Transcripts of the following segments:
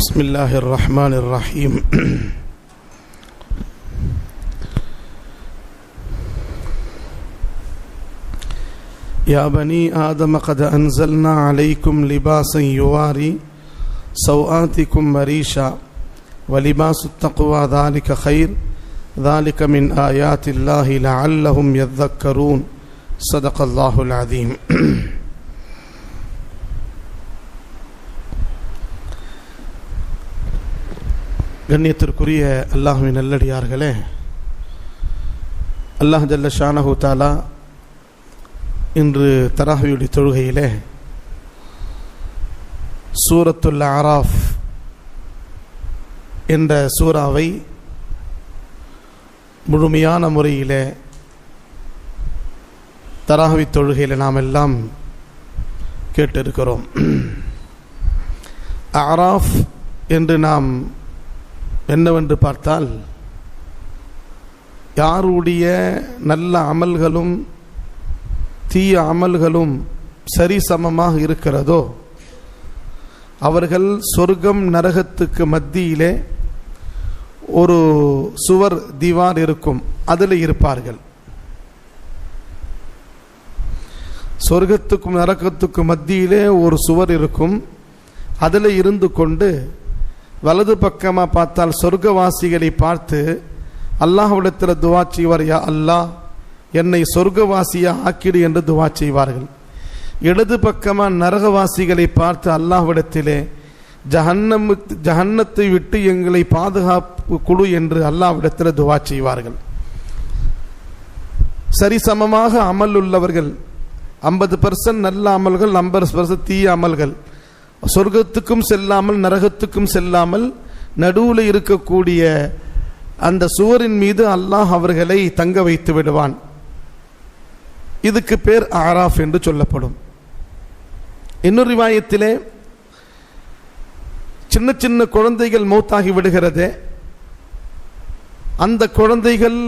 بسم الله الرحمن الرحيم. يا بني آدم قد أنزلنا عليكم لباسا يواري سوآتكم وريشا ولباس التقوى ذلك خير ذلك من آيات الله لعلهم يذكرون. صدق الله العظيم. கண்ணியத்திற்குரிய அல்லாஹ்வின் நல்லடியார்களே, அல்லாஹ் ஜல்ல ஷானஹு தஆலா இன்று தராவியுடைய தொழுகையிலே சூரத்துல் அராஃப் என்ற சூறாவை முழுமையான முறையிலே தராவி தொழுகையில் நாம் எல்லாம் கேட்டிருக்கிறோம். அராஃப் என்று நாம் என்னவென்று பார்த்தால், யாருடைய நல்ல அமல்களும் தீய அமல்களும் சரிசமமாக இருக்கிறதோ அவர்கள் சொர்க்கம் நரகத்துக்கு மத்தியிலே ஒரு சுவர் திவார் இருக்கும், அதில் இருப்பார்கள். சொர்க்கத்துக்கும் நரகத்துக்கும் மத்தியிலே ஒரு சுவர் இருக்கும், அதில் இருந்து கொண்டு வலது பக்கமாக பார்த்தால் சொர்க்கவாசிகளை பார்த்து அல்லாஹ்விடத்தில் துவா செய்வார், யா அல்லாஹ் என்னை சொர்க்கவாசியா ஆக்கிடு என்று துவா செய்வார்கள். இடது பக்கமாக நரகவாசிகளை பார்த்து அல்லாஹ்விடத்திலே ஜஹன்னத்தை விட்டு எங்களை பாதுகாப்பு குழு என்று அல்லாஹ்விடத்தில் துவா செய்வார்கள். சரிசமமாக அமல் உள்ளவர்கள், 50% நல்ல அமல்கள், 50% தீய அமல்கள், சொர்க்கத்துக்கும் செல்லாமல் நரகத்துக்கும் செல்லாமல் நடுவில் இருக்கக்கூடிய அந்த சுவரின் மீது அல்லாஹ் அவர்களை தங்க வைத்து விடுவான். இதுக்கு பேர் ஆராஃப் என்று சொல்லப்படும். இன்னொரு ரிவாயத்திலே சின்ன சின்ன குழந்தைகள் மௌத்தாகி விடுகிறதே, அந்த குழந்தைகள்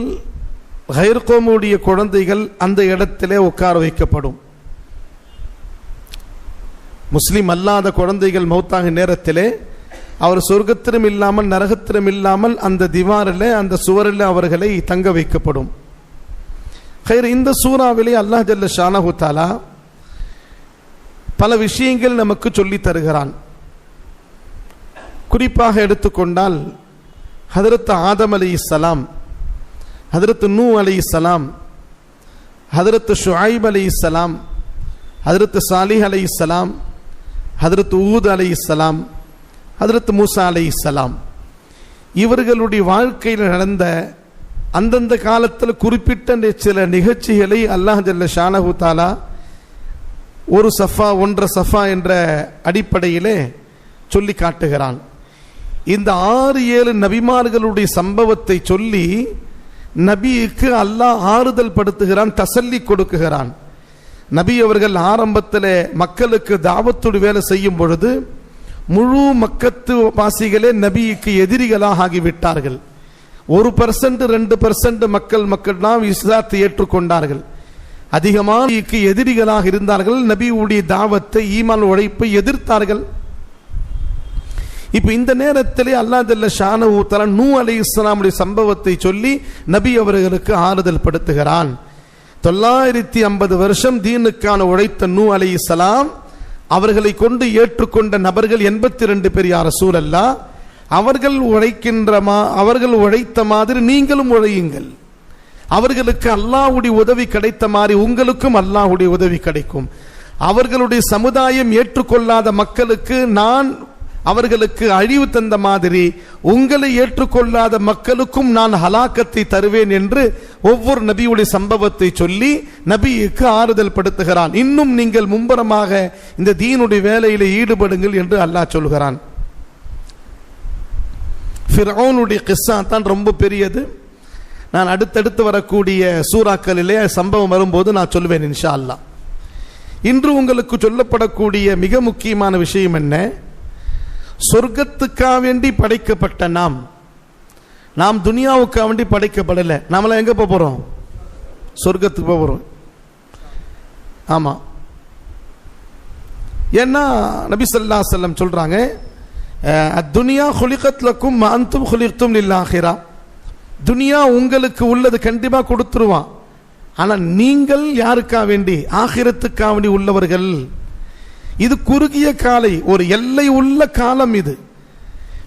கைர் கௌமுடைய குழந்தைகள் அந்த இடத்திலே உட்கார வைக்கப்படும். முஸ்லிம் அல்லாத குழந்தைகள் மௌத்தாக நேரத்திலே அவர் சொர்க்கத்திலும் இல்லாமல் நரகத்திலும் இல்லாமல் அந்த திவாரில் அந்த சுவரில் அவர்களை தங்க வைக்கப்படும். இந்த சூறாவிலே அல்லாஹ் ஜல்ல ஷானஹு தஆலா பல விஷயங்கள் நமக்கு சொல்லி தருகிறான். குறிப்பாக எடுத்துக்கொண்டால் ஹதரத் ஆதம் அலைஹிஸ்ஸலாம், ஹதரத் நூ அலைஹிஸ்ஸலாம், ஹதரத் ஷுஐப் அலைஹிஸ்ஸலாம், ஹதரத் சாலிஹ் அலைஹிஸ்ஸலாம், ஹதரத் ஊத் அலைஹிஸ்ஸலாம், ஹதரத் மூசா அலைஹிஸ்ஸலாம், இவர்களுடைய வாழ்க்கையில் நடந்த அந்தந்த காலத்தில் குறிப்பிட்ட சில நிகழ்ச்சிகளை அல்லாஹ் ஜல்ல ஷானஹு தஆலா ஒரு சஃபா ஒன்றரை சஃபா என்ற அடிப்படையிலே சொல்லி காட்டுகிறான். இந்த 6-7 நபிமார்களுடைய சம்பவத்தை சொல்லி நபிக்கு அல்லாஹ் ஆறுதல் படுத்துகிறான், தசல்லி கொடுக்குகிறான். நபி அவர்கள் ஆரம்பத்தில் மக்களுக்கு தாவத்துடைய வேலை செய்யும் பொழுது முழு மக்கத்து வாசிகளே நபிக்கு எதிரிகளாக ஆகிவிட்டார்கள். 1% 2% மக்கள் தான் இஸ்லாத்தை ஏற்றுக்கொண்டார்கள். அதிகமான எதிரிகளாக இருந்தார்கள். நபியுடைய தாவத்தை ஈமான் உழைப்பை எதிர்த்தார்கள். இப்ப இந்த நேரத்திலே அல்லாஹ் ஜல்ல ஷானஹு தஆலா நூ அலைஹிஸ்ஸலாமுடைய சம்பவத்தை சொல்லி நபி அவர்களுக்கு ஆறுதல் படுத்துகிறான். 950 வருஷம் தீனுக்கான உழைத்த நூ அலைஹிஸ்ஸலாம் அவர்களை கொண்டு ஏற்றுக்கொண்ட நபர்கள் 82 பேர். யா ரசூலல்லாஹ், அவர்கள் உழைத்த மாதிரி நீங்களும் உழையுங்கள். அவர்களுக்கு அல்லாஹ்வுடைய உதவி கிடைத்த மாதிரி உங்களுக்கும் அல்லாஹ்வுடைய உதவி கிடைக்கும். அவர்களுடைய சமுதாயம் ஏற்றுக்கொள்ளாத மக்களுக்கு நான் அவர்களுக்கு அழிவு தந்த மாதிரி உங்களை ஏற்றுக்கொள்ளாத மக்களுக்கும் நான் ஹலாக்கத்தை தருவேன் என்று ஒவ்வொரு நபியுடைய சம்பவத்தை சொல்லி நபிக்கு ஆறுதல் படுத்துகிறான். இன்னும் நீங்கள் மும்பரமாக இந்த தீனுடைய வேலையில ஈடுபடுங்கள் என்று அல்லாஹ் சொல்கிறான். ஃபிரௌனுடைய கிஸ்ஸா தான் ரொம்ப பெரியது. நான் அடுத்தடுத்து வரக்கூடிய சூறாக்களிலே சம்பவம் வரும்போது நான் சொல்வேன் இன்ஷா அல்லாஹ். இன்று உங்களுக்கு சொல்லப்படக்கூடிய மிக முக்கியமான விஷயம் என்ன? சொர்க்கத்துக்காக வேண்டி படைக்கப்பட்ட நாம் துனியாவுக்காக வேண்டி படைக்கப்படலை. நாமெல்லாம் எங்க போறோம்? சொர்க்கத்துக்கு போறோம். ஆமா, ஏன்னா நபி ஸல்லல்லாஹு அலைஹி வஸல்லம் சொல்றாங்க, துனியா குலிகத் லக்கும் வ அன்தும் குலிக்தும் லில் ஆஹிரா, துனியா உங்களுக்கு உள்ளது கண்டிப்பா கொடுத்துருவான், ஆனா நீங்கள் யாருக்கா வேண்டி? ஆகிரத்துக்கா வேண்டி உள்ளவர்கள். இது குறுகிய காலை, ஒரு எல்லை உள்ள காலம். இது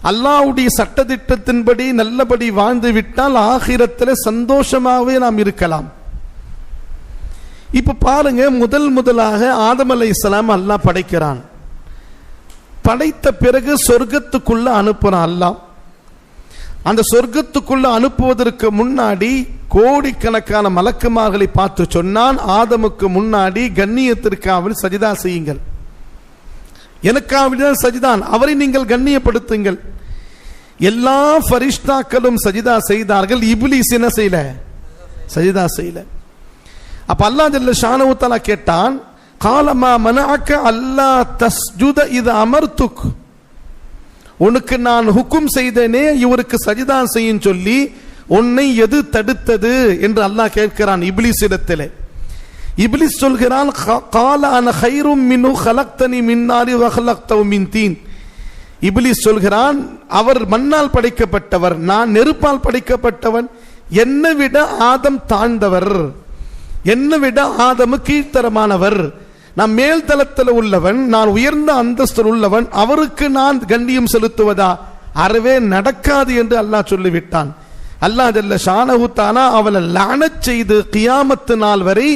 அல்லாஹ்வுடைய சட்டதிட்டத்தின்படி நல்லபடி வாழ்ந்து விட்டால் ஆகிரத்தில் சந்தோஷமாகவே நாம் இருக்கலாம். இப்ப பாருங்க, முதலாக ஆதம் அலைஹிஸ்ஸலாம் அல்லாஹ் படைக்கிறான். படைத்த பிறகு சொர்க்கத்துக்குள்ள அனுப்புறான் அல்லாஹ். அந்த சொர்க்கத்துக்குள்ள அனுப்புவதற்கு முன்னாடி கோடிக்கணக்கான மலக்குமார்களை பார்த்து சொன்னான், ஆதமுக்கு முன்னாடி கண்ணியத்திற்காக சஜிதா செய்யுங்கள், எனக்காக சஜிதான், அவரை நீங்கள் கண்ணியப்படுத்துங்கள். எல்லா ஃபரிஷ்தாக்களும் சஜிதா செய்தார்கள், இப்லீஸ் என்ன செய்யல? சஜிதா செய்யல. அப்ப அல்லாஹ் ஜல்ல ஷானஹு தஆலா கேட்டான், காலமா மனஅக அல்லா தஸ்ஜுத இத அமர்துக், உனக்கு நான் ஹுக்கும் செய்தேனே இவருக்கு சஜிதா செய்யும் சொல்லி உன்னை எது தடுத்தது என்று அல்லாஹ் கேட்கிறான் இப்லீஸிடத்திலே. இப்லீஸ் சொல்கிறான், கால அன கைரும் மின்னு ஹலக்தனி மின்னாரி வஹலக்தவு மின் தீன். இப்லீஸ் சொல்கிறான், அவர் மண்ணால் படைக்கப்பட்டவர், நான் நெருப்பால் படைக்கப்பட்டவன், என்னை விட ஆதம் தாழ்ந்தவர், என்னை விட ஆதமு கீழ்த்தரமானவர், நான் மேல் தளத்தில் உள்ளவன், நான் உயர்ந்த அந்தஸ்தில் உள்ளவன், அவருக்கு நான் கண்ணியம் செலுத்துவதா? அறவே நடக்காது என்று அல்லாஹ் சொல்லிவிட்டான். அல்லாஹ் ஜல்ல ஷானஹு தஆலா அவளை லானத் செய்து கியாமத்து நாள் வரை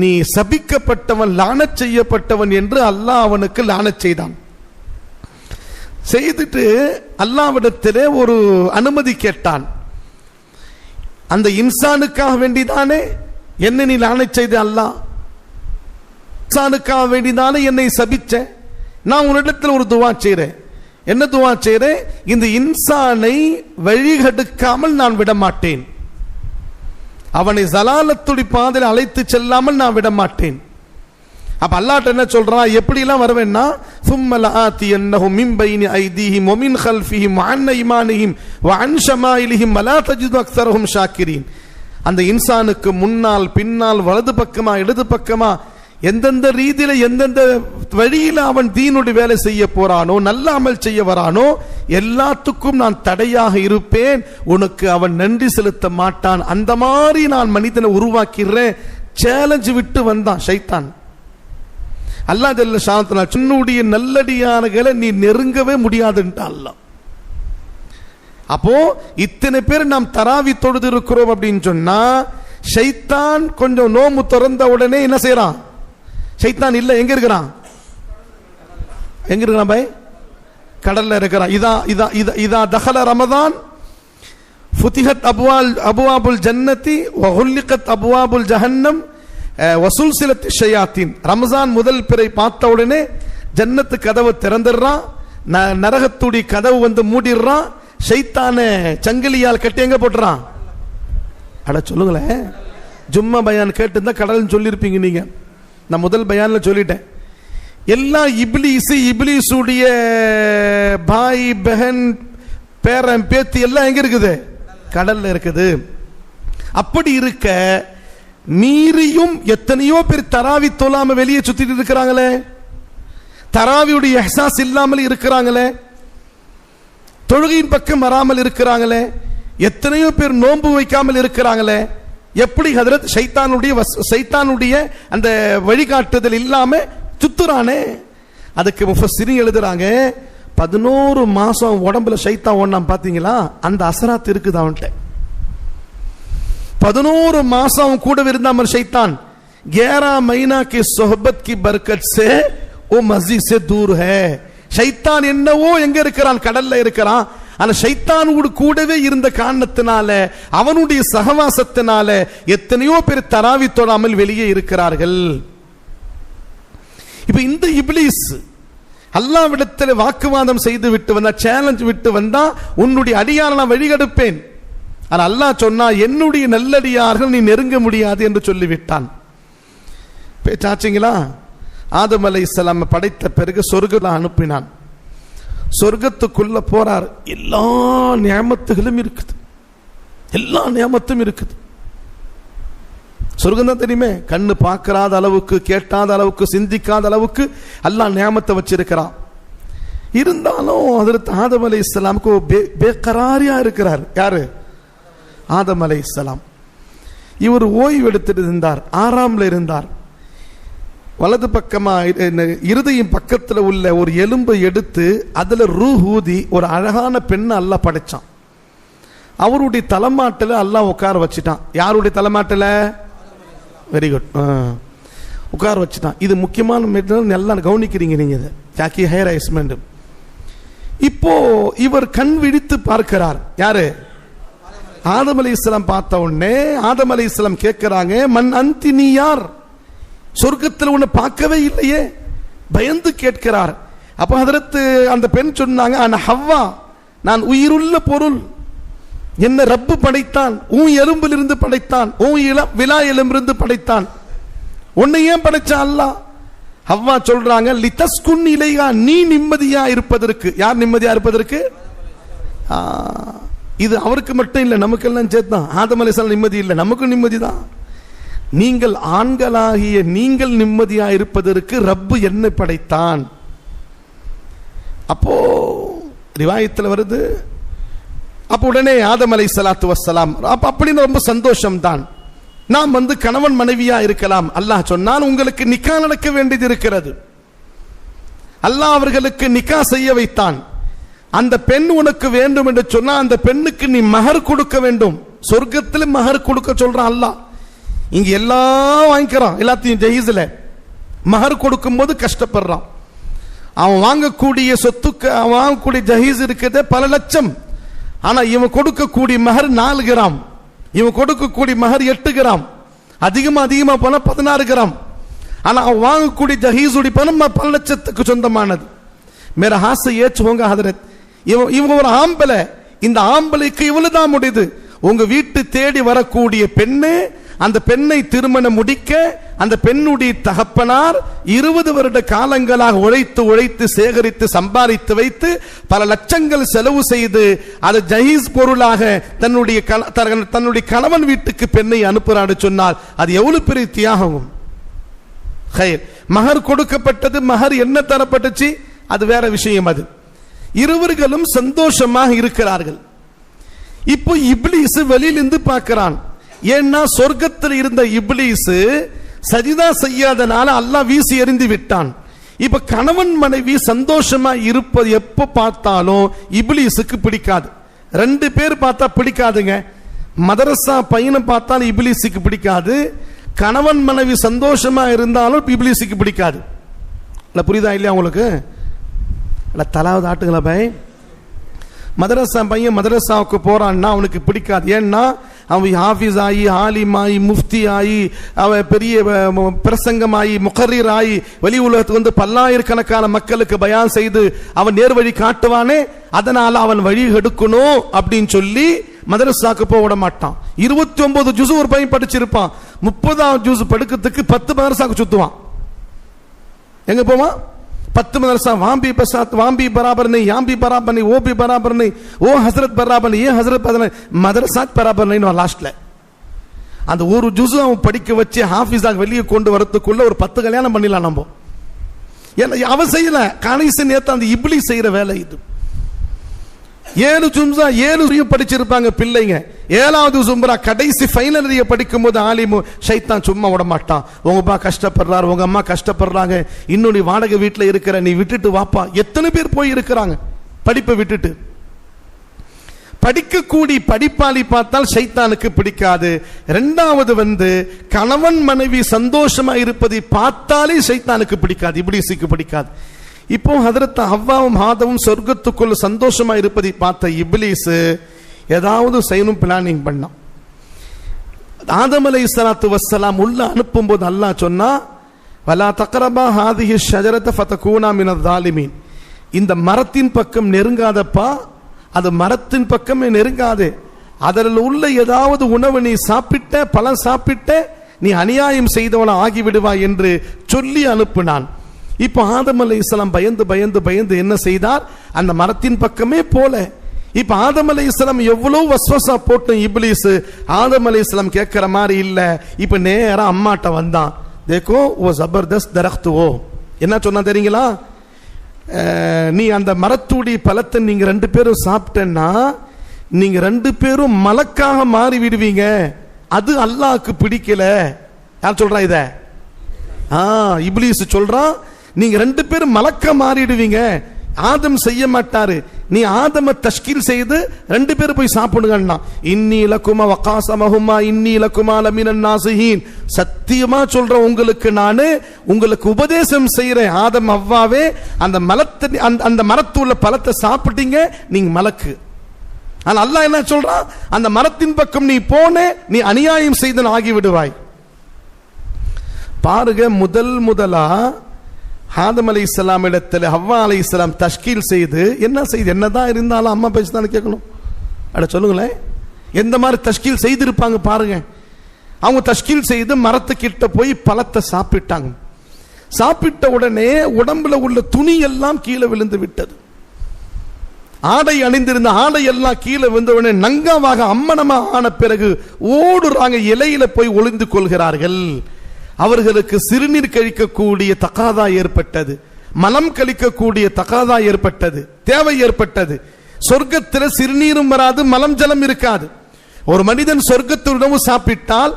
நீ சபிக்கப்பட்டவன், லானத் செய்யப்பட்டவன் என்று அல்லாஹ் அவனுக்கு லானத் செய்தான். செய்துட்டு அல்லாஹ்விடத்திலே ஒரு அனுமதி கேட்டான். அந்த இன்சானுக்காக வேண்டிதானே என்னை நீ லானத் செய்த? அல்லாஹ் இன்சானுக்காக வேண்டிதானே என்னை சபிச்ச? நான் உன்னிடத்தில் ஒரு துவா செய்றேன். என்ன துவா செய்றேன்? இந்த இன்சானை வழிகெடுக்காமல் நான் விட மாட்டேன், அவனை ஜலாலத்துடைய பாதையில் அழைத்து செல்லாமல் நான் விட மாட்டேன். அப்ப அல்லாஹ் என்ன சொல்றான்? எப்படி எல்லாம் வரவேன்னா, ثم لآتينهم من بين أيديهم ومن خلفهم وعن أيمانهم وعن شمائلهم ولا تجد أكثرهم شاكرين. அந்த இன்சானுக்கு முன்னால் பின்னால் வலது பக்கமா இடது பக்கமா எந்தெந்த ரீதியில எந்தெந்த வழியில அவன் தீனுடைய வேலை செய்ய போறானோ, நல்ல அமல் செய்ய வரானோ, எல்லாத்துக்கும் நான் தடையாக இருப்பேன், உனக்கு அவன் நன்றி செலுத்த மாட்டான். அந்த மாதிரி நான் மனிதனை உருவாக்கிறேன். சேலஞ்சு விட்டு வந்தான் ஷைத்தான். அல்லாஹ் ஜல்ல ஷானஹு தஆலா சின்னுடைய நல்லடியார்களை நீ நெருங்கவே முடியாதுன்றான் அல்லாஹ். அப்போ இத்தனை பேர் நாம் தராவி தொழுது இருக்கிறோம் அப்படின்னு சொன்னா, ஷைத்தான் கொஞ்சம் நோம்பு திறந்த உடனே என்ன செய்யறான்? ஷைத்தான் இல்ல, எங்க இருக்கிறான்? எங்க இருக்கிறான் பாய்? கடல்ல இருக்கிறான். இதா தஹல ரமதான் ஃபுதிஹத் அபுவாபுல் ஜன்னதி வ குல்லிகத் அபுவாபுல் ஜஹன்னம் வசுல்சிலத் ஷயாத்தீன். ரமஜான் முதல் பிறை பார்த்த உடனே ஜன்னத்து கதவு திறந்துடுறான், நரகத்துடைய கதவு வந்து மூடிடுறான், ஷைத்தானை சங்கிலியால் கட்டி எங்க போட்டுறான்? அட சொல்லுங்களேன், ஜும்மா பயான் கேட்டு கடல்னு சொல்லியிருப்பீங்க நீங்க. நான் முதல் பயான்ல சொல்லிட்டேன். எல்லாம் இப்லீஸ், இப்லீஸுடைய பாய் பெஹன் பேரன் பேத்தி எல்லாம் எங்க இருக்குது? கடல்ல இருக்குது. அப்படி இருக்க மீறியும் எத்தனையோ பேர் தராவி தொழாம வெளியே சுத்திட்டு இருக்கிறாங்களே, தராவியுடைய எஹ்சாஸ் இல்லாமல் இருக்கிறாங்களே, தொழுகையின் பக்கம் வராமல் இருக்கிறாங்களே, எத்தனையோ பேர் நோன்பு வைக்காமல் இருக்கிறாங்களே. எப்படி ஹதரத் சைத்தானுடைய அந்த வழிகாட்டுதல் இல்லாம சுத்துறானே. அதுக்கு முஃபஸ்ஸிரீன் எழுதுறாங்க, 11 மாசம் உடம்புல ஷைத்தான் ஓடுனான் பாத்தீங்களா, அந்த அசராத் இருக்குது அவன்கிட்ட. 11 மாசம் கூட இருந்தாமல் ஷைத்தான் 11 महीना की सोहबत की बरकत से वो मस्जिद से दूर है. ஷைத்தான் என்னவோ எங்க இருக்கிறான்? கடல்ல இருக்கிறான். ஆனா ஷைத்தான் கூடவே இருந்த காரணத்தினால, அவனுடைய சகவாசத்தினால எத்தனையோ பேர் தராவி தொழாமல் வெளியே இருக்கிறார்கள். இப்ப இந்த இப்லீஸ் அல்லாஹ்விடத்தில் வாக்குவாதம் செய்து விட்டு வந்தா, சேலஞ்ச் விட்டு வந்தா, உன்னுடைய அடியாரை நான் வழிகெடுப்பேன். ஆனா அல்லாஹ் சொன்னா, என்னுடைய நல்லடியார்கள் நீ நெருங்க முடியாது என்று சொல்லிவிட்டான். பேச்சாச்சிங்களா? ஆதம் அலைஹிஸ்ஸலாம் படைத்த பிறகு சொர்க்கத்தை அனுப்பினான். சொர்க்கத்துக்குள்ள போறார். எல்லா நியமத்துகளும் இருக்குது, எல்லா நியமத்தும் இருக்குது. சொர்க்கம் தான் தெரியுமே, கண்ணு பார்க்காத அளவுக்கு, கேட்டாத அளவுக்கு, சிந்திக்காத அளவுக்கு அல்லாஹ் நியமத்தை வச்சிருக்கிறான். இருந்தாலும் ஹஜ்ரத் ஆதம் அலைஹிஸ்ஸலாமுக்கு பேக்கராரியா இருக்கிறார். யாரு? ஆதம் அலைஹிஸ்ஸலாம். இவர் ஓய்வு எடுத்துட்டு இருந்தார், ஆறாம்ல இருந்தார். வலது பக்கமா இருதயம் பக்கத்துல உள்ள ஒரு எலும்பை எடுத்து அதுல ரூஹ் ஊதி ஒரு அழகான பெண்ணை அல்லாஹ் படைச்சான். அவருடைய தலைமாட்டில் அல்லாஹ் உட்கார வச்சுட்டான். யாருடைய தலைமாட்டில்? வெரி குட், உட்கார வச்சுட்டான். இது முக்கியமான நல்லா கவனிக்கிறீங்க நீங்க. இதை ஜாக்கி ஹேர் ஐஸ்மெண்ட். இப்போ இவர் கண் விழித்து பார்க்கிறார். யாரு? ஆதம் அலைஹிஸ்ஸலாம். பார்த்த உடனே ஆதம் அலைஹிஸ்ஸலாம் கேட்கிறாங்க, மன் அந்தி, நீ யார்? சொர்க்கத்தில் உன்னை பார்க்கவே இல்லையே. பயந்து கேட்கிறார். அப்ப ஹதரத் அந்த பெண் சொன்னாங்க, அன ஹவ்வா, நான் உயிருள்ள பொருள், என்ன ரப்பு படைத்தான், உன் எலும்பிலிருந்து படைத்தான், உன் விலா எலும்பிலிருந்து படைத்தான், உன்னை ஏன் படைச்சா அல்லாஹ்? ஹவ்வா சொல்றாங்க, லிதஸ்குன் இலைஹா, நீ நிம்மதியா இருப்பதற்கு. யார் நிம்மதியா இருப்பதற்கு? இது அவருக்கு மட்டும் இல்லை, நமக்கெல்லாம் சேர்த்தான். ஆதம் அலைஹிஸ்ஸலாம் நிம்மதி இல்லை, நமக்கும் நிம்மதி தான். நீங்கள் ஆண்களாகிய நீங்கள் நிம்மதியா இருப்பதற்கு ரப்பு என்ன படைத்தான்? அப்போ ரிவாயத்தில் வருது. அப்ப உடனே ஆதம் அலைஹிஸ்ஸலாத்து வஸ்ஸலாம் அப்படின்னு ரொம்ப சந்தோஷம் தான். நாம் கணவன் மனைவியா இருக்கலாம். அல்லாஹ் சொன்னான், உங்களுக்கு நிக்கா நடக்க வேண்டியது இருக்கிறது. அல்லாஹ் அவர்களுக்கு நிக்கா செய்ய வைத்தான். அந்த பெண் உனக்கு வேண்டும் என்று சொன்னா அந்த பெண்ணுக்கு நீ மஹர் கொடுக்க வேண்டும். சொர்க்கத்தில் மஹர் கொடுக்க சொல்றான் அல்லாஹ். இங்க எல்லாம் வாங்கிக்கிறான், எல்லாத்தையும் ஜஹீஸ்ல. மஹர் கொடுக்கும் போது கஷ்டப்படுறான். அவன் வாங்கக்கூடிய சொத்துக்கு, அவன் வாங்கக்கூடிய ஜஹீஸ் இருக்கிறது பல லட்சம். ஆனா இவன் கொடுக்கக்கூடிய மஹர் 4 கிராம், இவன் கொடுக்கக்கூடிய மஹர் 8 கிராம், அதிகமா போனா 16 கிராம். ஆனா அவன் வாங்கக்கூடிய ஜஹீஸுடைய பணம் பல லட்சத்துக்கு சொந்தமானது. மேரா ஹாஸ் ஏச் ஹோங்க ஹதரத், இவங்க ஒரு ஆம்பளை, இந்த ஆம்பளைக்கு இவ்வளவுதான் முடியுது. உங்க வீட்டு தேடி வரக்கூடிய பெண்ணு, அந்த பெண்ணை திருமணம் முடிக்க அந்த பெண்ணுடைய தகப்பனார் 20 வருட காலங்களாக உழைத்து சேகரித்து சம்பாதித்து வைத்து பல லட்சங்கள் செலவு செய்து அது ஜஹீஸ் பொருளாக தன்னுடைய கணவன் வீட்டுக்கு பெண்ணை அனுப்புறான்னு சொன்னால் அது எவ்வளவு பெரிய தியாகம். மஹர் கொடுக்கப்பட்டது. மஹர் என்ன தரப்பட்டுச்சு அது வேற விஷயம். அது இருவர்களும் சந்தோஷமாக இருக்கிறார்கள். இப்போ இப்லீஸ் வெளியிலிருந்து பார்க்கிறான். ஏன்னா சொர்க்கத்தில் இருந்த இப்லீஸ் சஜிதா செய்யாதனால அல்லாஹ் வீசி எறிந்து விட்டான். இப்ப கணவன் மனைவி சந்தோஷமா இருப்பது எப்ப பார்த்தாலும் இப்லீஸுக்கு பிடிக்காது. 2 பேர் பார்த்தா பிடிக்காதுங்க. மதரசா பையனை பார்த்தாலும் இப்லீஸுக்கு பிடிக்காது. கணவன் மனைவி சந்தோஷமா இருந்தாலும் இப்லீஸுக்கு பிடிக்காது. புரியுதா இல்லையா உங்களுக்கு? தலாவது ஆட்டுங்களா பை. மதரசா பையன் மதரசாவுக்கு போறான்னா அவனுக்கு பிடிக்காது. ஏன்னா அவன் ஹாஃபிஸ் ஆகி, ஆலிம் ஆகி, முஃப்தி ஆகி, அவன் பெரிய பிரசங்கமாயி, முகர்ரீர் ஆகி, வெளி உலகத்துக்கு பல்லாயிரக்கணக்கான மக்களுக்கு பயான் செய்து அவன் நேர்வழி காட்டுவானே, அதனால அவன் வழி எடுக்கணும் அப்படின்னு சொல்லி மதரசாக்கு போக விட மாட்டான். 29 ஜுஸ் ஒரு பையன் படிச்சிருப்பான். 30வது ஜுஸ் படுக்கிறதுக்கு 10 மதரசாக்கு சுத்துவான். எங்க போவான்? 10 मदरसा, वहां भी बसात, वहां भी बराबर नहीं, यहाँ भी बराबर नहीं, वो भी बराबर नहीं, वो हजरत बराबर नहीं, ये हजरत बराबर नहीं, मदरसात बराबर नहीं. லாஸ்ட்ல அந்த ஒரு ஜுஸ் அவன் படிக்க வச்சு ஹாஃபிஸாக வெளியே கொண்டு வரதுக்குள்ள ஒரு 10 கல்யாணம் பண்ணிடலாம் நம்ம. அவன் செய்யல, கடைசி நேரத்தை அந்த இப்லீஸ் செய்யற வேலை இது. 7 ஜும்ஸா 7 படிச்சிருப்பாங்க பிள்ளைங்க. 7வது ஜும்ரா கடைசி ஃபைனல் இயர் படிக்கும் போது ஆலிமு ஷைத்தான் சும்மா விட மாட்டான். உங்க அப்பா கஷ்டப்படுறாரு, உங்க அம்மா கஷ்டப்படுறாங்க, இன்னும் நீ வாடகை வீட்டில் இருக்கிற, நீ விட்டுட்டு வாப்பா. எத்தனை பேர் போய் இருக்கிறாங்க படிப்பை விட்டுட்டு? படிக்கக்கூடிய படிப்பாளி பார்த்தால் ஷைத்தானுக்கு பிடிக்காது. 2வது கணவன் மனைவி சந்தோஷமா இருப்பதை பார்த்தாலே ஷைத்தானுக்கு பிடிக்காது, இப்லீஸுக்கு பிடிக்காது. இப்போ ஹதரத் ஹவ்வாவும் ஆதமும் சொர்க்கத்துக்குள்ள சந்தோஷமா இருப்பதை பார்த்த இப்லீஸ் ஏதாவது செய்யணும் பிளானிங் பண்ணான். ஆதம் அலைஹிஸ்ஸலாத்து வஸ்ஸலாம் உள்ள அனுப்பும் போது அல்லாஹ் சொன்னா, வலா தக்ரபா ஹாதிஹி ஷஜரத ஃபதகூனா மினல் ஸாலிமீன், இந்த மரத்தின் பக்கம் நெருங்காதப்பா, அது மரத்தின் பக்கமே நெருங்காது, அதில் உள்ள ஏதாவது உணவு நீ சாப்பிட்ட, பழம் சாப்பிட்ட, நீ அநியாயம் செய்தவன ஆகிவிடுவாய் என்று சொல்லி அனுப்பினான். இப்போ ஆதம் அலைஹிஸ்ஸலாம் பயந்து என்ன செய்தார்? அந்த மரத்தின் பக்கமே போல. இப்ப ஆதம் அலைஹிஸ்ஸலாம் எவ்வளவு வஸ்வசா போட்டும் இப்லீஸ் ஆதம் அலைஹிஸ்ஸலாம் கேட்கிற மாதிரி இல்ல. இப்ப நேரா அம்மாட்ட வந்தான். தேக்கோ ஓ ஜபர்தஸ்த் தரக்து, ஓ என்ன சொன்னா தெரியுங்களா? நீ அந்த மரத்துடைய பழத்தை நீங்க 2 பேரும் சாப்பிட்டேன்னா நீங்க 2 பேரும் மலக்காக மாறி விடுவீங்க, அது அல்லாஹ்க்கு பிடிக்கல. யார் சொல்றா இத? இப்லீஸ் சொல்றான், நீங்க 2 பேரும் மலக்க மாறிடுவீங்க, ஆதம் செய்ய மாட்டாரு, நீ ஆதம தஷ்கீல் செய்து 2 பேரும் போய் சாப்பிடுங்கன்னா. இன்னி லகுமா வகாஸமஹுமா இன்னி லகுமா லமினன் நாஸிஹீன், சத்தியமா சொல்றேன் உங்களுக்கு, நானு உங்களுக்கு உபதேசம் செய்யறேன், ஆதம் அவ்வாவே அந்த மலத்தை அந்த மரத்துள்ள பழத்தை சாப்பிட்டீங்க, நீங்க மலக்கு. ஆனா அல்லாஹ் என்ன சொல்றான், அந்த மரத்தின் பக்கம் நீ போனே நீ அநியாயம் செய்தன் ஆகி விடுவாய். பாருங்க, முதலா ஆதம் அலைஹிஸ்ஸலாம் இடத்துல ஹவ்வா அலைஹிஸ்ஸலாம் தஷ்கீல் செய்து, என்ன செய்து, என்னதான் இருந்தாலும் அம்மா பேச்சு தானே கேட்கணும். அட சொல்லுங்களேன், எந்த மாதிரி தஷ்கீல் செய்திருப்பாங்க பாருங்க. அவங்க தஷ்கீல் செய்து மரத்துக்கிட்ட போய் பழத்தை சாப்பிட்டாங்க. சாப்பிட்ட உடனே உடம்புல உள்ள துணி எல்லாம் கீழே விழுந்து விட்டது. ஆடை அணிந்திருந்த ஆடை எல்லாம் கீழே விழுந்த உடனே நங்காவாக அம்மனமா ஆன பிறகு ஓடுறாங்க, இலையில போய் ஒளிந்து கொள்கிறார்கள். அவர்களுக்கு சிறுநீர் கழிக்கக்கூடிய தகாதா ஏற்பட்டது, மலம் கழிக்கக்கூடிய தகாதா ஏற்பட்டது, தேவை ஏற்பட்டது. சொர்க்கத்தில் சிறுநீரும் வராது, மலம் ஜலம் இருக்காது. ஒரு மனிதன் சொர்க்கத்து உணவு சாப்பிட்டால்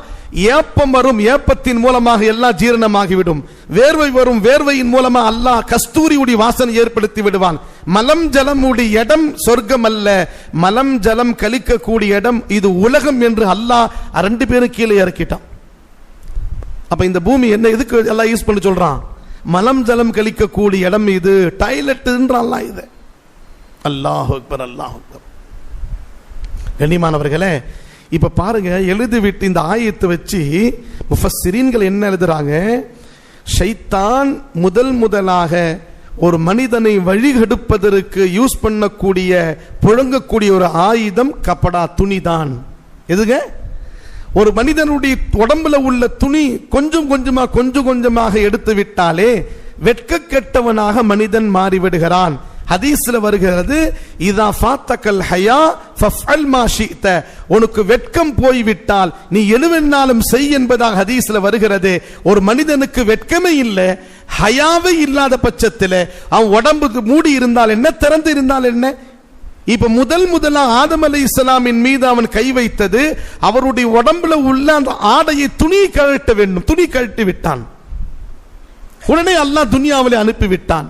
ஏப்பம் வரும், ஏப்பத்தின் மூலமாக எல்லாம் ஜீரணமாகிவிடும். வேர்வை வரும், வேர்வையின் மூலமாக அல்லாஹ் கஸ்தூரியுடைய வாசனை ஏற்படுத்தி விடுவான். மலம் ஜலம் உடைய இடம் சொர்க்கம் அல்ல, மலம் ஜலம் கழிக்கக்கூடிய இடம் இது உலகம் என்று அல்லாஹ் 2 பேரும் கீழே இறக்கிட்டான். அப்ப இந்த பூமி என்ன எதுக்கு எல்லாம் யூஸ் பண்ண சொல்றான்? மலம் ஜலம் கழிக்கக்கூடிய இடம் இது, டாய்லெட்ன்றான் இது. அல்லாஹ் அக்பர், அல்லாஹ் அக்பர். கண்ணியமானவர்களே, இப்ப பாருங்க, எழுதிவிட்டு இந்த ஆயத்தை வச்சு முஃபஸ்ஸிரீன்கள் என்ன எழுதுறாங்க, ஷைத்தான் முதலாக ஒரு மனிதனை வழிகெடுப்பதற்கு யூஸ் பண்ணக்கூடிய புழங்கக்கூடிய ஒரு ஆயுதம் கப்படா, துணிதான். எதுங்க? ஒரு மனிதனுடைய உடம்புல உள்ள துணி கொஞ்சம் கொஞ்சமாக எடுத்து விட்டாலே வெட்க கெட்டவனாக மனிதன் மாறிவிடுகிறான். ஹதீஸ்ல வருகிறது, இதா ஃபாத்தகல் ஹயா ஃபஃஅல் மா ஷி'த, உனக்கு வெட்கம் போய்விட்டால் நீ எதுவென்னாலும் செய் என்பதாக ஹதீஸ்ல வருகிறது. ஒரு மனிதனுக்கு வெட்கமே இல்லை, ஹயாவே இல்லாத பட்சத்தில் அவன் உடம்புக்கு மூடி இருந்தால் என்ன, திறந்து இருந்தால் என்ன? இப்ப முதலா ஆதம் அலைஹிஸ்ஸலாமின் மீது அவன் கை வைத்தது, அவருடைய உடம்புல உள்ள அந்த ஆடையை துணி கழட்ட வேண்டும், துணி கழட்டி விட்டான். உடனே அல்லாஹ் துனியாவிலே அனுப்பிவிட்டான்.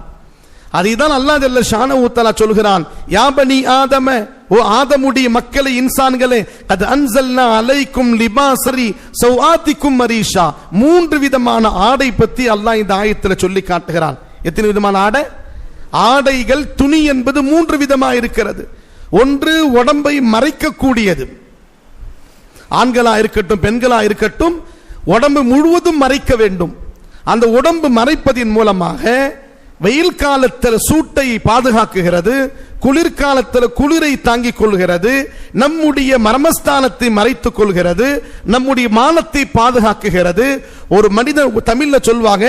அதைதான் அல்லாஹ் ஜல்ல ஷானஹு தஆலா சொல்கிறான், யா பனி ஆதம, ஓ ஆதமுடைய மக்களை, இன்சான்களே, கத் அன்ஸல்னா அலைக்கும் லிபாஸரி சௌஆத்திக்கும் மரீஷா. 3 விதமான ஆடை பத்தி அல்லாஹ் இந்த ஆயத்துல சொல்லி காட்டுகிறான். எத்தனை விதமான ஆடை? ஆடைகள், துணி என்பது 3 விதமாக இருக்கிறது. ஒன்று உடம்பை மறைக்கக்கூடியது, ஆண்களா இருக்கட்டும் பெண்களா இருக்கட்டும், உடம்பு முழுவதும் மறைக்க வேண்டும். அந்த உடம்பு மறைப்பதின் மூலமாக வெயில் காலத்தில் சூட்டை பாதுகாக்குகிறது, குளிர்காலத்தில் குளிரை தாங்கிக் கொள்கிறது, நம்முடைய மர்மஸ்தானத்தை மறைத்துக் கொள்கிறது, நம்முடைய மானத்தை பாதுகாக்குகிறது. ஒரு மனிதன், தமிழ்ல சொல்வாங்க,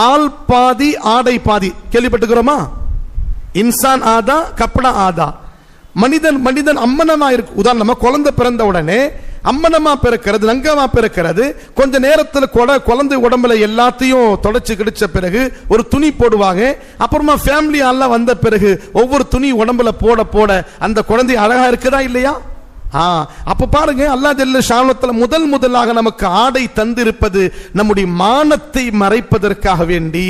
ஆள் பாதி ஆடை பாதி, கேள்விப்பட்டுக்கிறோமா? இன்சான் ஆதா கப்படா ஆதா. மனிதன் அம்மனமா இருக்கு. உதாரணமா குழந்தை பிறந்த உடனே அம்மனமா பிறக்கிறது, நங்கமா பிறக்கிறது. கொஞ்ச நேரத்தில் குழந்தை உடம்புல எல்லாத்தையும் தொடச்சு கிடிச்ச பிறகு ஒரு துணி போடுவாங்க. அப்புறமா ஃபேமிலி எல்லாம் வந்த பிறகு ஒவ்வொரு துணி உடம்புல போட போட அந்த குழந்தை அழகா இருக்குதா இல்லையா? அப்ப பாருங்க, அல்லாஹ் ஜல்ல ஷானஹு முதலாக நமக்கு ஆடை தந்திருப்பது நம்முடைய மானத்தை மறைப்பதற்காக வேண்டி.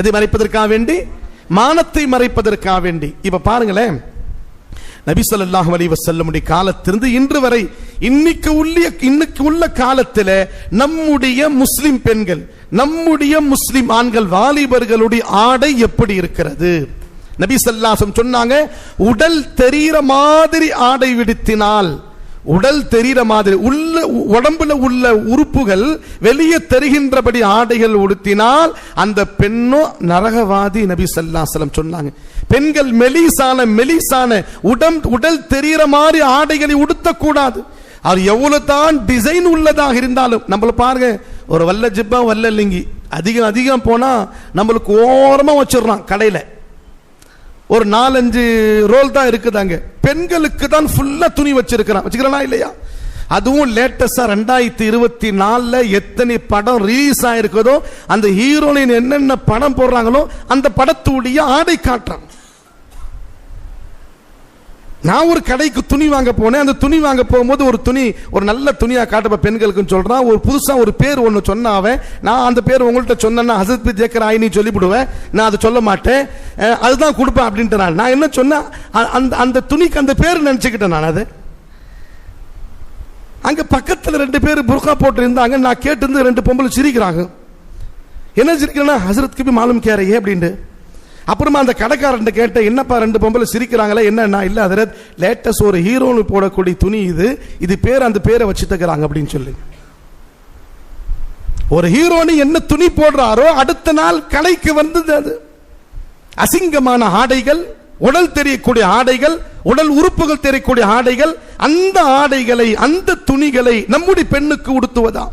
எதை மறைப்பதற்காக வேண்டி? மானத்தை மறைப்பதற்காக வேண்டி. இப்ப பாருங்களேன், நபி ஸல்லல்லாஹு அலைஹி வஸல்லம் காலத்திலிருந்து இன்று வரை இன்னைக்கு உள்ள காலத்தில் நம்முடைய முஸ்லிம் பெண்கள், நம்முடைய முஸ்லிம் ஆண்கள், வாலிபர்களுடைய ஆடை எப்படி இருக்கிறது? நபி ஸல்லல்லாஹு அலைஹி வஸல்லம் சொன்னாங்க, உடல் தெரிகிற மாதிரி ஆடை விடுத்தினால், உடல் தெரிகிற மாதிரி உள்ள உடம்புல உள்ள உறுப்புகள் வெளியே தெரிகின்றபடி ஆடைகள் உடுத்தினால் அந்த பெண்ணோ நரகவாதி. நபி ஸல்லல்லாஹு அலைஹி வஸல்லம் சொன்னாங்க, பெண்கள் மெலிசான உடல் தெரிகிற மாதிரி ஆடைகளை உடுத்தக்கூடாது. அது எவ்வளவு தான் டிசைன் உள்ளதாக இருந்தாலும். நம்மள பாருங்க, ஒரு வல்ல ஜிப்பா வல்ல லிங்கி அதிகம் போனா நம்மளுக்கு ஓரமா வச்சிடறான் கடையில. ஒரு 4-5 ரோல் தான் இருக்குதாங்க. பெண்களுக்கு தான் ஃபுல்லா துணி வச்சிருக்கிறான் இல்லையா? அதுவும் லேட்டஸ்டா 2024 எத்தனை படம் ரிலீஸ் ஆயிருக்குதோ அந்த ஹீரோயின் என்னென்ன படம் போடுறாங்களோ அந்த படத்துடைய ஆடை காட்டுறாங்க. நான் ஒரு கடைக்கு துணி வாங்க போனேன். அந்த துணி வாங்க போகும்போது ஒரு துணி, ஒரு நல்ல துணியா காட்டுப்ப பெண்களுக்குன்னு சொல்றான். ஒரு புதுசா ஒரு பேர் ஒன்று சொன்னாவன். நான் அந்த பேர் உங்கள்கிட்ட சொன்னா ஹசரத் பி ஜேக்கர் ஆயினி சொல்லிவிடுவேன். நான் அதை சொல்ல மாட்டேன், அதுதான் கொடுப்பேன் அப்படின்ட்டு நான் என்ன சொன்னேன், அந்த துணிக்கு அந்த பேர் நினைச்சுக்கிட்டேன். நான் அது அங்க பக்கத்தில் 2 பேர் புர்கா போட்டு இருந்தாங்க. நான் கேட்டு 2 பொம்பளை சிரிக்கிறாங்க. என்ன சிரிக்கிறேன்னா ஹசரத்துக்கு போய் மாலும் கேறையே அப்படின்ட்டு. அப்புறமா அந்த கடைக்காரன் கேட்ட, என்னப்பா 2 பொம்பளை சிரிக்கிறாங்களே என்னன்னா, இல்ல ஹசரத் லேட்டஸ்ட் ஒரு ஹீரோனு போடக்கூடிய துணி இது பேர் அந்த பேரை வச்சு தக்கிறாங்க அப்படின்னு சொல்லி. ஒரு ஹீரோனி என்ன துணி போடுறாரோ அடுத்த நாள் கடைக்கு வந்தது அது அசிங்கமான ஆடைகள், உடல் தெரியக்கூடிய ஆடைகள், உடல் உறுப்புகள் தெரியக்கூடிய ஆடைகள், அந்த ஆடைகளை அந்த துணிகளை நம்முடைய பெண்ணுக்கு உடுத்துவதா.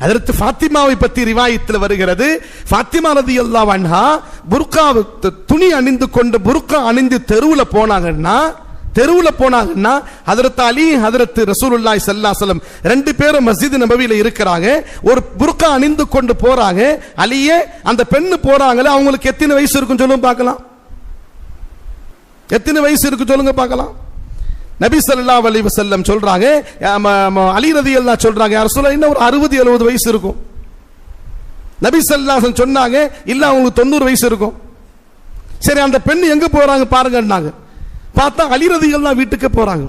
அதற்கு ஃபாத்திமாவை பற்றி ரிவாயத்தில் வருகிறது. ஃபாத்திமா ரலியல்லாஹு அன்ஹா புர்கா துணி அணிந்து கொண்டு புர்கா அணிந்து தெருவுல போனாங்கன்னா ஹஜ்ரத் அலி ஹஜ்ரத் ரசூலுல்லாஹி ஸல்லல்லாஹு அலைஹி வஸல்லம் 2 பேரும் மஸ்ஜித் நபவியில இருக்கிறாங்க. ஒரு புர்கா அணிந்து கொண்டு போறாங்க. அலியே அந்த பெண்ணு போறாங்களே, அவங்களுக்கு எத்தனை வயசு இருக்கும் சொல்லுங்க பார்க்கலாம். எத்தனை வயசு இருக்கு சொல்லுங்க பார்க்கலாம். நபி ஸல்லல்லாஹு அலைஹி வஸல்லம் சொல்றாங்க, அலி ரலியல்லாஹு சொல்றாங்க, யா ரசூலல்லாஹ் இன்னும் ஒரு 60-70 வயசு இருக்கும். நபி ஸல்லல்லாஹு அலைஹி வஸல்லம் சொன்னாங்க, இல்ல அவங்களுக்கு 90 வயசு இருக்கும். சரி அந்த பெண் எங்க போறாங்க பாருங்கன்னாங்க. பார்த்தா அலி ரலியல்லாஹு வீட்டுக்கு போறாங்க.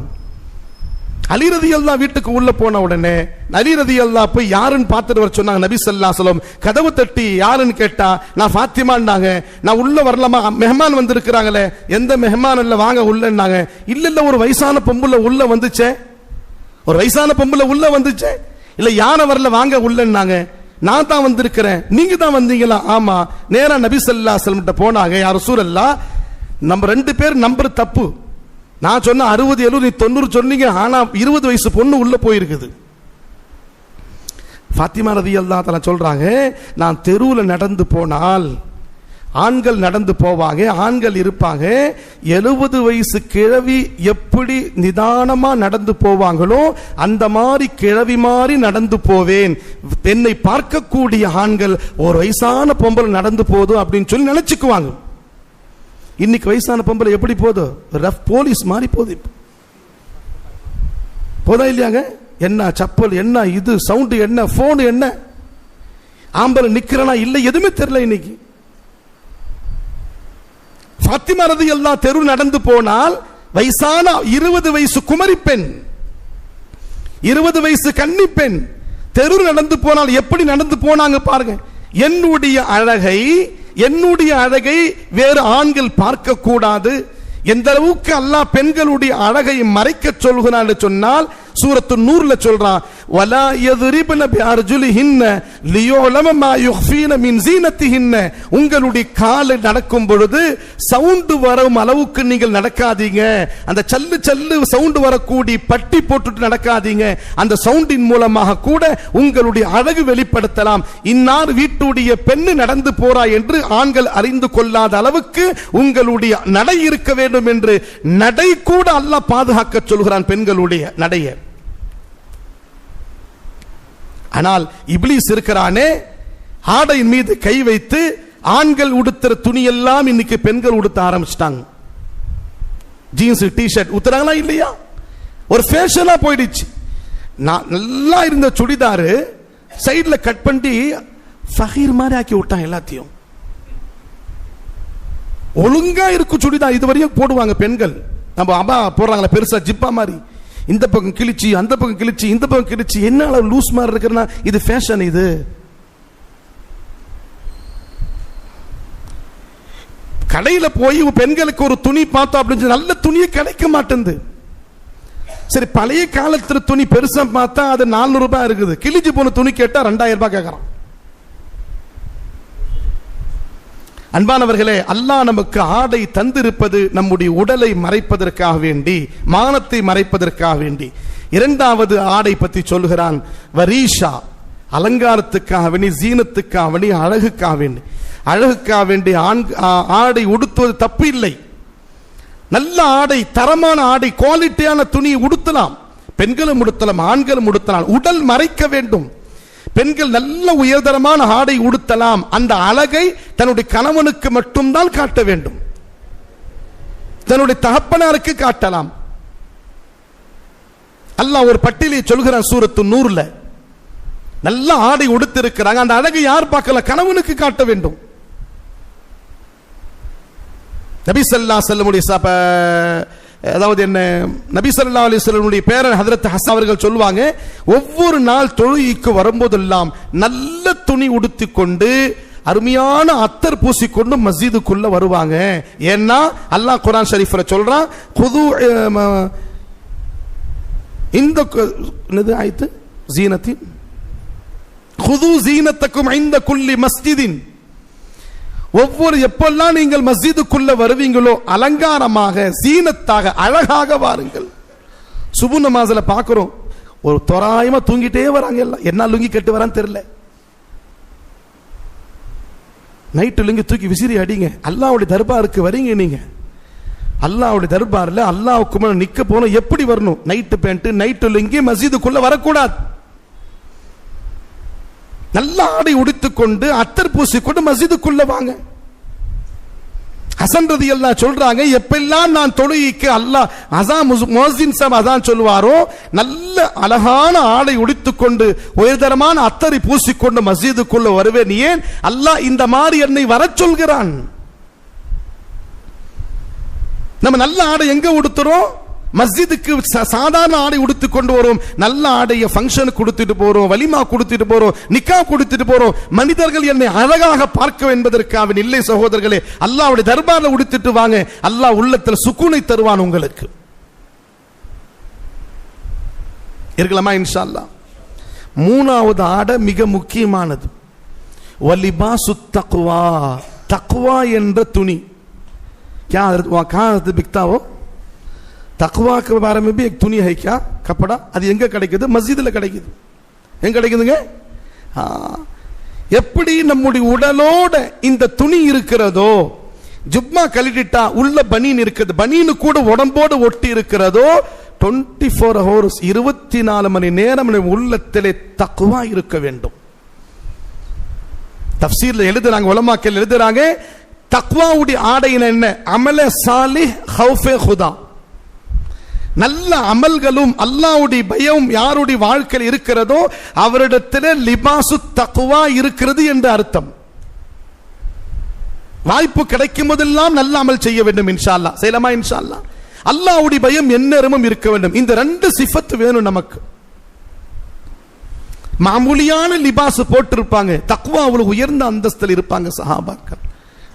அலி ரலியல்லாஹு வீட்டுக்கு உள்ள போன உடனே அலி ரலியல்லாஹு போய் யாருன்னு பார்த்துட்டு வர சொன்னாங்க. நபி ஸல்லல்லாஹு அலைஹி வஸல்லம் கதவு தட்டி யாருன்னு கேட்டா, நான் ஃபாத்திமான்னாங்க. நான் உள்ள வரலாமா, மெஹமான் வந்திருக்கிறாங்களே. எந்த மெஹமான் இல்ல, வாங்க உள்ளன்னாங்க. இல்ல ஒரு வயசான பொம்புல உள்ள வந்துச்சே, ஒரு வயசான பொம்புல உள்ள வந்துச்சே. இல்ல யாரை வரல, வாங்க உள்ளன்னாங்க. நான் தான் வந்திருக்கிறேன். நீங்க தான் வந்தீங்களா? ஆமா. நேரா நபி ஸல்லல்லாஹு அலைஹி வஸல்லம் கிட்ட போனாங்க. யா ரசூலல்லாஹ் நம்ம 2 பேர் நம்பர் தப்பு. நான் சொன்ன 60, 70, 90 சொன்னீங்க. ஆனா 20 வயசு பொண்ணு உள்ள போயிருக்குது. ஃபாத்திமா ரலியல்லாஹு தஆலா சொல்றாங்க, நான் தெருவுல நடந்து போனால் ஆண்கள் நடந்து போவாங்க, ஆண்கள் இருப்பாங்க. 70 வயசு கிழவி எப்படி நிதானமா நடந்து போவாங்களோ அந்த மாதிரி கிழவி மாதிரி நடந்து போவேன். என்னை பார்க்கக்கூடிய ஆண்கள் ஒரு வயசான பொம்பளை நடந்து போதும் அப்படின்னு சொல்லி நினைச்சுக்குவாங்க. இன்னைக்கு வயசான பொம்பளை எப்படி போதோ, ரஃப் போலீஸ் மாதிரி போகுது. போதா இல்லையாங்க? என்ன சப்பல், என்ன இது சவுண்ட், என்ன போன், என்ன ஆம்பளை நிக்கிறனா இல்ல, எதுவுமே தெரியல இன்னைக்கு. ஃபாத்திமா ரலியல்லாஹு தெரு நடந்து போனால் வயசான 20 வயசு குமரி பெண், 20 வயசு கன்னி பெண் தெரு நடந்து போனால் எப்படி நடந்து போனாங்க பாருங்க. என்னுடைய அழகை வேறு ஆண்கள் பார்க்க கூடாது. எந்த அளவுக்கு அல்லாஹ் பெண்களுடைய அழகை மறைக்க சொல்கிறான்னு சொன்னால் சூரத்து நூர்ல சொல்றான், வலா யத்ரிபன பிஅர்ஜுலிஹின்ன லியுலம மா யுஃபீன மின் ஸீனத்திஹின்ன. உங்களுடைய கால் நடக்கும் பொழுது சவுண்ட் வரும் அளவுக்கு நீங்கள் நடக்காதீங்க. அந்த சல்லு சல்லு சவுண்ட் வரக்கூடிய பட்டி போட்டுட்டு நடக்காதீங்க. அந்த சவுண்டின் மூலமாக கூட உங்களுடைய அழகு வெளிப்படுத்தலாம். இன்னார் வீட்டுடைய பெண்ணு நடந்து போறா என்று ஆண்கள் அறிந்து கொள்ளாத அளவுக்கு உங்களுடைய நடை இருக்க வேண்டும் என்று நடை கூட அல்லாஹ் பாதுகாக்க சொல்கிறான், பெண்களுடைய நடைய. ஆனால் இப்லீஸ் இருக்கிறானே, ஆடையின் மீது கை வைத்து ஆண்கள் உடுத்துற துணி எல்லாம் இன்னைக்கு பெண்கள் உடுத்த ஆரம்பிச்சிட்டாங்க. ஜீன்ஸ் டி-ஷர்ட் உத்துறாங்களா இல்லையா? ஒரு ஃபேஷனா போயிடுச்சு. நல்லா இருந்த சுடிதாரு சைடுல கட் பண்ணி ஃபகீர் மாதிரி ஆக்கி விட்டான் எல்லாத்தையும். ஒழுங்கா இருக்கும் சுடிதார் இதுவரையும் போடுவாங்க பெண்கள். நம்ம அபா போடுறாங்களா பெருசா ஜிப்பா மாதிரி, இந்த பக்கம் கிழிச்சி அந்த பக்கம் கிழிச்சி இந்த பக்கம் கிழிச்சி, என்ன லூஸ் மாதிரி இருக்குன்னா இது ஃபேஷன். இது கடையில போய் பெண்களுக்கு ஒரு துணி பார்த்தோம் அப்படின்னு நல்ல துணியே கிடைக்க மாட்டேங்குது. சரி பழைய காலத்துல துணி பெருசா பார்த்தா அது 400 ரூபாய் இருக்குது. கிழிச்சு போன துணி கேட்டா 2000 ரூபாய் கேட்கறான். அன்பானவர்களே, அல்லாஹ் நமக்கு ஆடை தந்திருப்பது நம்முடைய உடலை மறைப்பதற்காக வேண்டி, மானத்தை மறைப்பதற்காக வேண்டி. இரண்டாவது ஆடை பற்றி சொல்கிறான், வரீஷா, அலங்காரத்துக்காக வேண்டி, ஜீனத்துக்காக வேண்டி, அழகுக்காக வேண்டி. அழகுக்காக வேண்டி ஆடை உடுத்துவது தப்பு இல்லை. நல்ல ஆடை, தரமான ஆடை, குவாலிட்டியான துணி உடுத்தலாம். பெண்களும் உடுத்தலாம், ஆண்களும் உடுத்தலாம். உடல் மறைக்க வேண்டும். பெண்கள் நல்ல உயர்தரமான ஆடை உடுத்தலாம். அந்த அழகை தன்னுடைய கணவனுக்கு மட்டும்தான் காட்ட வேண்டும், தன்னுடைய தகப்பனாருக்கு காட்டலாம். அல்லாஹ் ஒரு பட்டியலை சொல்கிறான் சூரத்து நூர்ல. நல்ல ஆடை உடுத்து இருக்கிறாங்க, அந்த அழகை யார் பார்க்கல? கணவனுக்கு காட்ட வேண்டும். நபி ஸல்லல்லாஹு அலைஹி வஸல்லம் அதாவது என்ன, நபி ஸல்லல்லாஹு அலைஹி வஸல்லம் பேரன் ஹஜ்ரத் ஹஸன் அவர்கள் சொல்வாங்க, ஒவ்வொரு நாள் தொழுகைக்கு வரும்போதெல்லாம் நல்ல துணி உடுத்தி கொண்டு அருமையான அத்தர் பூசிக்கொண்டு மஸ்ஜிதுக்குள்ள வருவாங்க. ஏன்னா அல்லாஹ் குர்ஆன் ஷரீஃப்ல சொல்றான், குது இந்த என்னது ஆயத்து, ஜீனத்தின் குது ஜீனத்தக்கும் இந்த குல்லி மஸ்ஜிதின். ஒவ்வொரு எப்பெல்லாம் நீங்கள் மஸ்ஜிதுக்குள்ள வருவீங்களோ அலங்காரமாக, சீனத்தாக, அழகாக வாருங்கள். சுபு நமாஸ்ல பார்க்கிறோம், ஒரு தோராயமா தூங்கிட்டே வராங்க. எல்லாம் என்ன லுங்கி கட்டு வரான்னு தெரியல. நைட்டு லுங்கி தூக்கி விசிறி அடிங்க. அல்லாஹ்வுடைய தர்பாருக்கு வரீங்க நீங்க. அல்லாஹ்வுடைய தர்பார்ல அல்லாஹ்வுக்கு முன்னாடி நிக்க போனோம், எப்படி வரணும்? நைட்டு பேண்ட், நைட்டு லுங்கி மஸ்ஜிதுக்குள்ள வரக்கூடாது. நல்ல ஆடை உடுத்துக்கொண்டு அத்தர் பூசிக்கொண்டு மஸ்ஜிதுக்குள்ள வாங்க. ஹசன் ரலியல்லாஹு சொல்றாங்க, எப்பெல்லாம் நான் தொழுகைக்கு அல்லாஹ் அஸான் முஅஸ்ஸின் சாப் அஸான் சொல்வாரோ, நல்ல அழகான ஆடை உடுத்துக்கொண்டு உயர்தரமான அத்தரை பூசிக்கொண்டு மஸ்ஜிதுக்குள்ள வருவேன். ஏன் அல்லாஹ் இந்த மாதிரி என்னை வரச் சொல்கிறான்? நம்ம நல்ல ஆடை எங்க உடுத்துறோம்? மஸ்ஜிதுக்கு சாதாரண ஆடை உடுத்துக் கொண்டு வரோம். நல்ல ஆடைய ஃபங்க்ஷனுக்கு கொடுத்துட்டு போறோம், வலிமா கொடுத்துட்டு போறோம், நிக்கா கொடுத்துட்டு போறோம். மனிதர்கள் என்னை அழகாக பார்க்க என்பதற்காக இல்லை சகோதரர்களே. அல்லாஹ்வுடைய தர்பார்ல உடுத்திட்டு வாங்க, அல்லாஹ் உள்ளத்தில் சுக்கூனை தருவான் உங்களுக்கு. இருக்கலாமா இன்ஷா அல்லாஹ். மூணாவது ஆடை மிக முக்கியமானது, வலிபாசு தக்வா. தக்வா என்ற துணி. क्या बिकता हो? तकवा के बारे में भी एक दुनी है क्या कपड़ा. அது எங்க கிடைக்குது? மஸ்ஜிதுல கிடைக்குது. எங்க கிடைக்குதுங்க? எப்படி நம்முடைய உடலோட இந்த துணி இருக்கிறதோ, ஜுப்மா கழட்டிட்டா உள்ள பனீன் இருக்குது, பனீனு கூட உடம்போடு ஒட்டி இருக்கிறதோ, 24 hours 24 மணி நேரம் உள்ளத்திலே தக்வா இருக்க வேண்டும். தஃப்சீர்ல எழுதுறாங்க, உலமாக்கள் எழுதுறாங்க, தக்வாவுடைய ஆடை என்ன? அமல சாலிஹ் ஹௌஃபே குதா. நல்ல அமல்களும் அல்லாஹ்வுடைய பயம் யாருடைய வாழ்க்கையில் இருக்கிறதோ அவரிடத்தில் லிபாசு தக்வா இருக்கிறது என்று அர்த்தம். வாய்ப்பு கிடைக்கும் போதெல்லாம் நல்ல அமல் செய்ய வேண்டும் இன்ஷா அல்லாஹ். செய்யலாமா இன்ஷா அல்லாஹ்? அல்லாஹ்வுடைய பயம் எந்நேரமும் இருக்க வேண்டும். இந்த ரெண்டு சிஃபத் வேணும் நமக்கு. மாமூலியான லிபாஸ் போட்டிருப்பாங்க, தக்வாவுல உயர்ந்த அந்தஸ்தில் இருப்பாங்க சஹாபாக்கள்.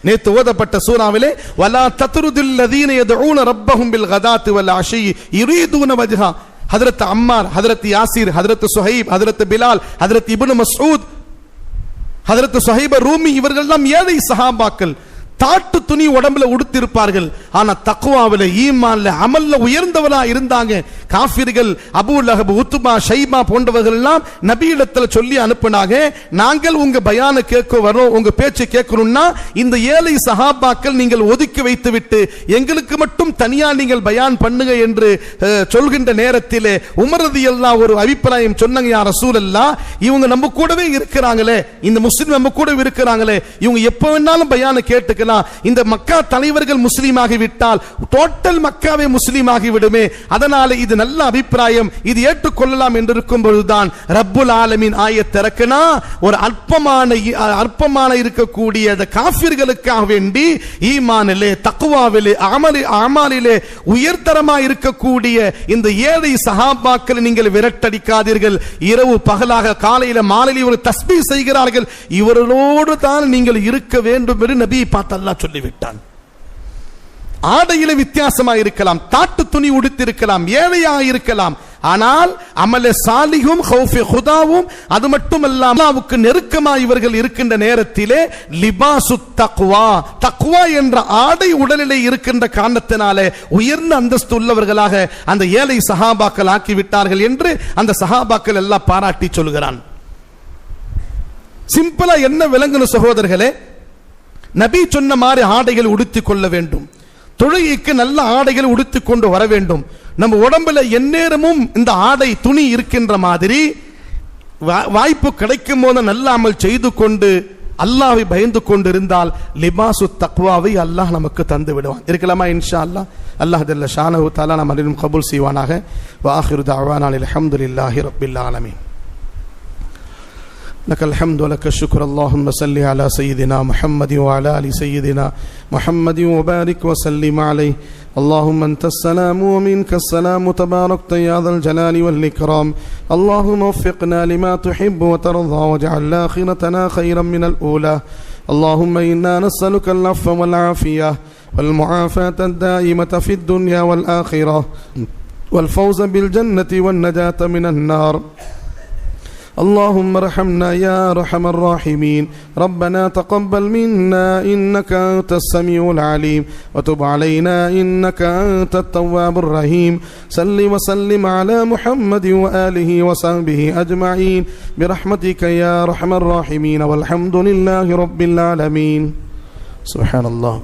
நேத்து ஓதப்பட்ட சூராவிலே வலா தத்ருதில் லதீன யதுஊன ரப்பஹும் பில் கதாத்தி வல் அஷி யுரீதுன வஜ்ஹா. ஹஜ்ரத் அம்மார், ஹஜ்ரத் யாசிர், ஹஜ்ரத் சுஹைப், ஹஜ்ரத் பிலால், ஹஜ்ரத் இப்னு மஸ்ஊத், ஹஜ்ரத் சுஹைப் ரூமி, இவர்கள் எல்லாம் ஏழை சஹாபாக்கள். தாட்டு துணி உடம்புல உடுத்திருப்பார்கள். ஆனா தக்வாவில, ஈமான்ல, அமல்ல உயர்ந்தவளா இருந்தாங்க. காஃபிர்கள் அபூ லஹப், உத்பா, ஷைபா போன்றவர்கள் எல்லாம் நபியிடத்தில் சொல்லி அனுப்பினாங்க, நாங்கள் உங்க பயான கேட்க வரோம், உங்க பேச்சு கேட்கணும்னா இந்த ஏழை சஹாபாக்கள் நீங்கள் ஒதுக்கி வைத்து விட்டு எங்களுக்கு மட்டும் தனியா நீங்கள் பயான் பண்ணுங்க என்று சொல்கின்ற நேரத்திலே உமர் ரலியல்லாஹு ஒரு அபிப்பிராயம் சொன்னாங்க, யா ரசூலல்லாஹ், இவங்க நம்ம கூடவே இருக்கிறாங்களே, இந்த முஸ்லிம் நம்ம கூட இருக்கிறாங்களே, இவங்க எப்ப வேணாலும் பயான கேட்டுக்க. இந்த மக்கா தலைவர்கள் முஸ்லீமாகி விட்டால் டோட்டல் மக்காவே முஸ்லீமாகி விடுமே, அதனால இது நல்ல அபிப்பிராயம், இது ஏற்றுக்கொள்ளலாம் என்று இருக்கும் பொழுதுதான் ரப்புல் ஆலமீன் ஆயத் இறக்கினா, ஒரு அற்பமான இருக்கக்கூடிய அந்த காஃபிர்களுக்காக வேண்டி ஈமானிலே, தக்வாவிலே, அமலிலே உயர்தரமா இருக்கக்கூடிய இந்த ஏழை சஹாபாக்களை நீங்கள் விரட்டடிக்காதீர்கள். இரவு பகலாக, காலையில மாலையில ஒரு தஸ்பீஹ் செய்கிறார்கள், இவர்களோடு தான் நீங்கள் இருக்க வேண்டும் என்று நபி பார்த்து அல்லாஹ் சொல்லிவிட்டான். ஆடையில வித்தியாசமா இருக்கலாம், தாட்டு துணி உடுத்திருக்கலாம், ஏழையா இருக்கலாம், ஆனால் அமல சாலிஹும் ஹௌஃபே குதாவும், அது மட்டுமல்ல அல்லாஹ்வுக்கு நெருக்கமாக இவர்கள் இருக்கின்ற நேரத்திலே லிபாசு தக்வா, தக்வா என்ற ஆடை உடலிலே இருக்கின்ற காரணத்தினாலே உயர்ந்த அந்தஸ்து உள்ளவர்களாக அந்த ஏழை சஹாபாக்கள் ஆக்கிவிட்டார்கள் என்று அந்த சஹாபாக்கள் எல்லாம் பாராட்டி சொல்கிறான். சிம்பிளா என்ன விளங்கணும் சகோதரர்களே, நபி சொன்ன மாதிரி ஆடைகள் உடுத்திக் கொள்ள வேண்டும், தொழுகைக்கு நல்ல ஆடைகள் உடுத்திக் கொண்டு வர வேண்டும். நம்ம உடம்புல எந்நேரமும் இந்த ஆடை துணி இருக்கின்ற மாதிரி வாய்ப்பு கிடைக்கும் போது நல்ல அமல் செய்து கொண்டு அல்லாஹ்வை பயந்து கொண்டு இருந்தால் லிபாசு தக்வாவை அல்லாஹ் நமக்கு தந்து விடுவான். இருக்கலாமா? இன்ஷா அல்லாஹ். அல்லாஹ் ஜல்ல ஷானஹு தஆலா நம் அனைவரும் கபூல் செய்வானாக. வ ஆகிரு தஅவானா அல்ஹம்துலில்லாஹி ரப்பில் ஆலமீன். لك الحمد ولك الشكر. اللهم صل على سيدنا محمد وعلى آل سيدنا محمد وبارك وسلم عليه. اللهم أنت السلام ومنك السلام تباركت يا ذا الجلال والإكرام. اللهم وفقنا لما تحب وترضى واجعل آخرتنا خيرا من الأولى. اللهم إنا نسألك العفو والعافية والمعافاة الدائمة في الدنيا والآخرة والفوز بالجنة والنجاة من النار. اللهم ارحمنا يا أرحم الراحمين. ربنا تقبل منا إنك أنت السميع العليم وتب علينا إنك أنت التواب الرحيم. صل وسلم على محمد وآله وصحبه أجمعين برحمتك يا أرحم الراحمين والحمد لله رب العالمين. سبحان الله.